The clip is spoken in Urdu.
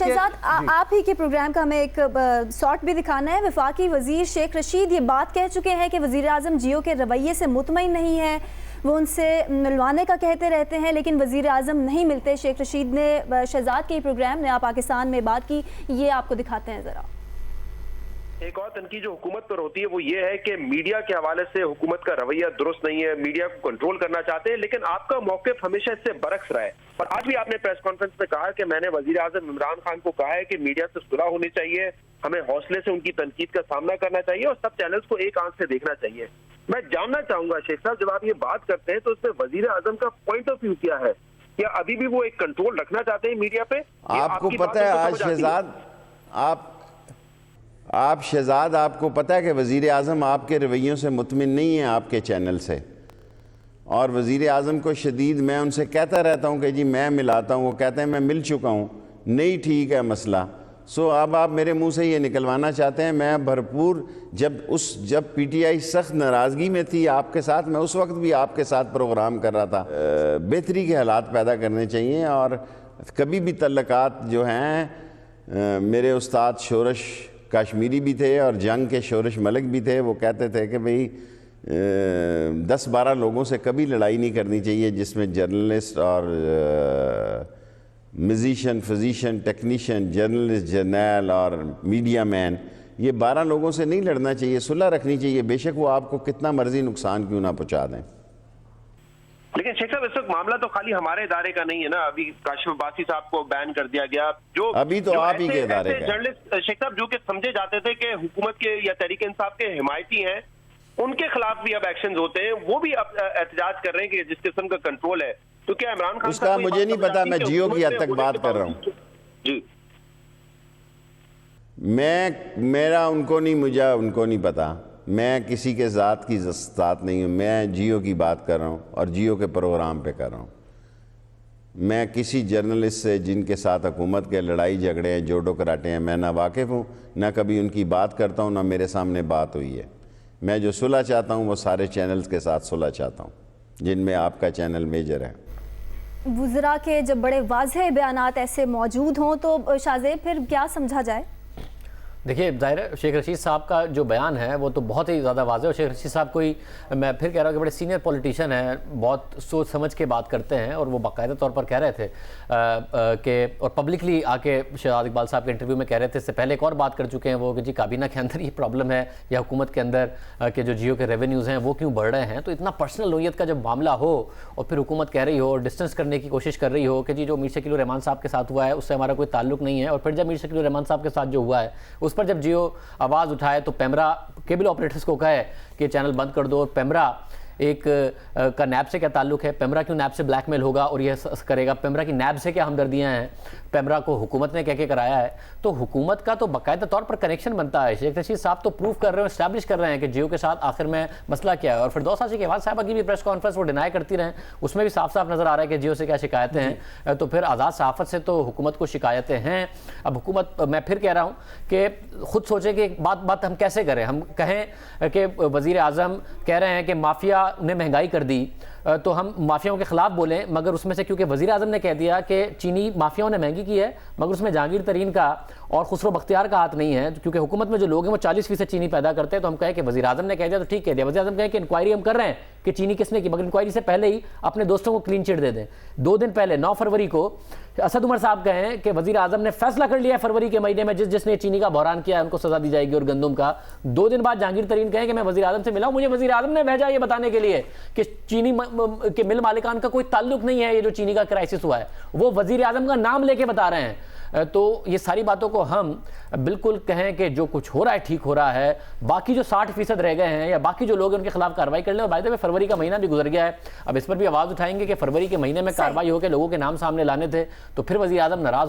شہزاد آپ ہی کے پروگرام کا ہمیں ایک شارٹ بھی دکھانا ہے. وفاقی وزیر شیخ رشید یہ بات کہہ چکے ہیں کہ وزیر اعظم جیو کے رویے سے مطمئن نہیں ہے, وہ ان سے ملوانے کا کہتے رہتے ہیں لیکن وزیر اعظم نہیں ملتے. شیخ رشید نے شہزاد کے پروگرام نیا پاکستان میں بات کی, یہ آپ کو دکھاتے ہیں ذرا. ایک اور تنقید جو حکومت پر ہوتی ہے وہ یہ ہے کہ میڈیا کے حوالے سے حکومت کا رویہ درست نہیں ہے, میڈیا کو کنٹرول کرنا چاہتے ہیں, لیکن آپ کا موقف ہمیشہ اس سے برعکس رہا ہے. اور آج بھی آپ نے پریس کانفرنس میں کہا کہ میں نے وزیر اعظم عمران خان کو کہا ہے کہ میڈیا سے صلح ہونی چاہیے, ہمیں حوصلے سے ان کی تنقید کا سامنا کرنا چاہیے اور سب چینلز کو ایک آنکھ سے دیکھنا چاہیے. میں جاننا چاہوں گا شیخ صاحب, جب آپ یہ بات کرتے ہیں تو اس میں وزیر اعظم کا پوائنٹ آف ویو کیا ہے؟ کیا ابھی بھی وہ ایک کنٹرول رکھنا چاہتے ہیں میڈیا پہ؟ آپ کو پتہ ہے آج شہزاد آپ کو پتہ ہے کہ وزیر اعظم آپ کے رویوں سے مطمئن نہیں ہیں, آپ کے چینل سے. اور وزیر اعظم کو شدید میں ان سے کہتا رہتا ہوں کہ جی میں ملاتا ہوں, وہ کہتے ہیں میں مل چکا ہوں, نہیں ٹھیک ہے مسئلہ. اب آپ میرے منہ سے یہ نکلوانا چاہتے ہیں. میں بھرپور جب پی ٹی آئی سخت ناراضگی میں تھی آپ کے ساتھ, میں اس وقت بھی آپ کے ساتھ پروگرام کر رہا تھا. بہتری کے حالات پیدا کرنے چاہیے. اور کبھی بھی تعلقات جو ہیں, میرے استاد شورش کشمیری بھی تھے اور جنگ کے شورش ملک بھی تھے, وہ کہتے تھے کہ بھئی 10-12 لوگوں سے کبھی لڑائی نہیں کرنی چاہیے, جس میں جرنلسٹ اور میوزیشین, فزیشین, ٹیکنیشین, جرنلسٹ, جرنیل اور میڈیا مین, یہ 12 لوگوں سے نہیں لڑنا چاہیے, صلح رکھنی چاہیے, بے شک وہ آپ کو کتنا مرضی نقصان کیوں نہ پہنچا دیں. لیکن شیخ صاحب اس وقت معاملہ تو خالی ہمارے ادارے کا نہیں ہے نا. ابھی کاشف عباسی صاحب کو بین کر دیا گیا, جو ابھی تو آپ ہی کے ادارے کا جرنلسٹ شیخ صاحب جو کہ سمجھے جاتے تھے کہ حکومت کے یا تحریک انصاف کے حمایتی ہیں, ان کے خلاف بھی اب ایکشنز ہوتے ہیں. وہ بھی اب احتجاج کر رہے ہیں کہ جس قسم کا کنٹرول ہے. تو کیا عمران خان اس کا مجھے نہیں پتا, میں جیو کی حد تک بات کر رہا ہوں. جی میرا ان کو نہیں پتا, میں کسی کے ذات کی ذات نہیں ہوں. میں جیو کی بات کر رہا ہوں اور جیو کے پروگرام پہ کر رہا ہوں. میں کسی جرنلسٹ سے جن کے ساتھ حکومت کے لڑائی جھگڑے ہیں, جوڈو کراٹے ہیں, میں نہ واقف ہوں, نہ کبھی ان کی بات کرتا ہوں, نہ میرے سامنے بات ہوئی ہے. میں جو صلح چاہتا ہوں وہ سارے چینلز کے ساتھ صلح چاہتا ہوں, جن میں آپ کا چینل میجر ہے. وزراء کے جب بڑے واضح بیانات ایسے موجود ہوں تو شاہزیب پھر کیا سمجھا جائے؟ دیکھیے ظاہر ہے شیخ رشید صاحب کا جو بیان ہے وہ تو بہت ہی زیادہ واضح ہے. اور شیخ رشید صاحب کوئی, میں پھر کہہ رہا ہوں کہ بڑے سینئر پولیٹیشین ہیں, بہت سوچ سمجھ کے بات کرتے ہیں. اور وہ باقاعدہ طور پر کہہ رہے تھے کہ, اور پبلکلی آ کے شہزاد اقبال صاحب کے انٹرویو میں کہہ رہے تھے, اس سے پہلے ایک اور بات کر چکے ہیں وہ کہ جی کابینہ کے اندر یہ پرابلم ہے یا حکومت کے اندر کہ جو جیو کے ریونیوز ہیں وہ کیوں بڑھ رہے ہیں. تو اتنا پرسنل نوعیت کا جب معاملہ ہو اور پھر حکومت کہہ رہی ہو اور ڈسٹنس کرنے کی کوشش کر رہی ہو کہ جی جو میر شکیل الرحمان صاحب کے ساتھ ہوا ہے اس سے ہمارا کوئی تعلق نہیں ہے, اور پھر جب میر شکیل الرحمان صاحب کے ساتھ جو ہوا ہے اس پر جب جیو آواز اٹھائے تو پیمرا کیبل آپریٹرز کو کہے کہ چینل بند کر دو. اور پیمرا ایک کا نیب سے کیا تعلق ہے, پیمرا کیوں نیب سے بلیک میل ہوگا اور یہ کرے گا, پیمرا کی نیب سے کیا ہمدردیاں ہیں, پیمرا کو حکومت نے کہہ کے کرایا ہے. تو حکومت کا تو باقاعدہ طور پر کنیکشن بنتا ہے. شیخ رشید صاحب تو پروف کر رہے ہیں, اسٹیبلش کر رہے ہیں کہ جیو کے ساتھ آخر میں مسئلہ کیا ہے. اور پھر فردوس عاشق احوال صاحبہ کی بھی پریس کانفرنس وہ ڈینائی کرتی رہیں, اس میں بھی صاف صاف نظر آ رہا ہے کہ جیو سے کیا شکایتیں ہیں. تو پھر آزاد صحافت سے تو حکومت کو شکایتیں ہیں. اب حکومت, میں پھر کہہ رہا ہوں کہ خود سوچیں کہ بات ہم کیسے کریں. ہم کہیں کہ وزیر اعظم کہہ رہے ہیں کہ مافیا نے مہنگائی کر دی, تو ہم مافیاؤں کے خلاف بولیں, مگر اس میں سے کیونکہ وزیر اعظم نے کہہ دیا کہ چینی مافیاؤں نے مہنگی کی ہے, مگر اس میں جہانگیر ترین کا اور خسرو بختیار کا ہاتھ نہیں ہے, کیونکہ حکومت میں جو لوگ ہیں وہ 40% چینی پیدا کرتے ہیں. تو ہم کہیں کہ وزیر اعظم نے کہہ دیا تو ٹھیک کہہ دیا. وزیر اعظم کہیں کہ انکوائری ہم کر رہے ہیں کہ چینی کس نے کی, مگر انکوائری سے پہلے ہی اپنے دوستوں کو کلین چٹ دے دیں. 2 دن پہلے 9 فروری کو اسد عمر صاحب کہیں کہ وزیر اعظم نے فیصلہ کر لیا ہے فروری کے مہینے میں جس نے چینی کا بحران کیا ہے ان کو سزا دی جائے گی اور گندم کا. 2 دن بعد جہانگیر ترین کہیں کہ میں وزیر اعظم سے ملا ہوں, مجھے وزیر اعظم نے بھیجا یہ بتانے کے لیے کہ چینی کے مل مالکان کا کوئی تعلق نہیں ہے, یہ جو چینی کا کرائسس ہوا ہے وہ وزیر اعظم کا نام لے کے بتا رہے ہیں. تو یہ ساری باتوں کو ہم بالکل کہیں کہ جو کچھ ہو رہا ہے ٹھیک ہو رہا ہے, باقی جو 60% رہ گئے ہیں یا باقی جو لوگ ہیں ان کے خلاف کارروائی کر لیں. اور بائی دا وے فروری کا مہینہ بھی گزر گیا ہے, اب اس پر بھی آواز اٹھائیں گے کہ فروری کے مہینے میں کارروائی ہو کے لوگوں کے نام سامنے لانے تھے, تو پھر وزیر اعظم ناراض ہوں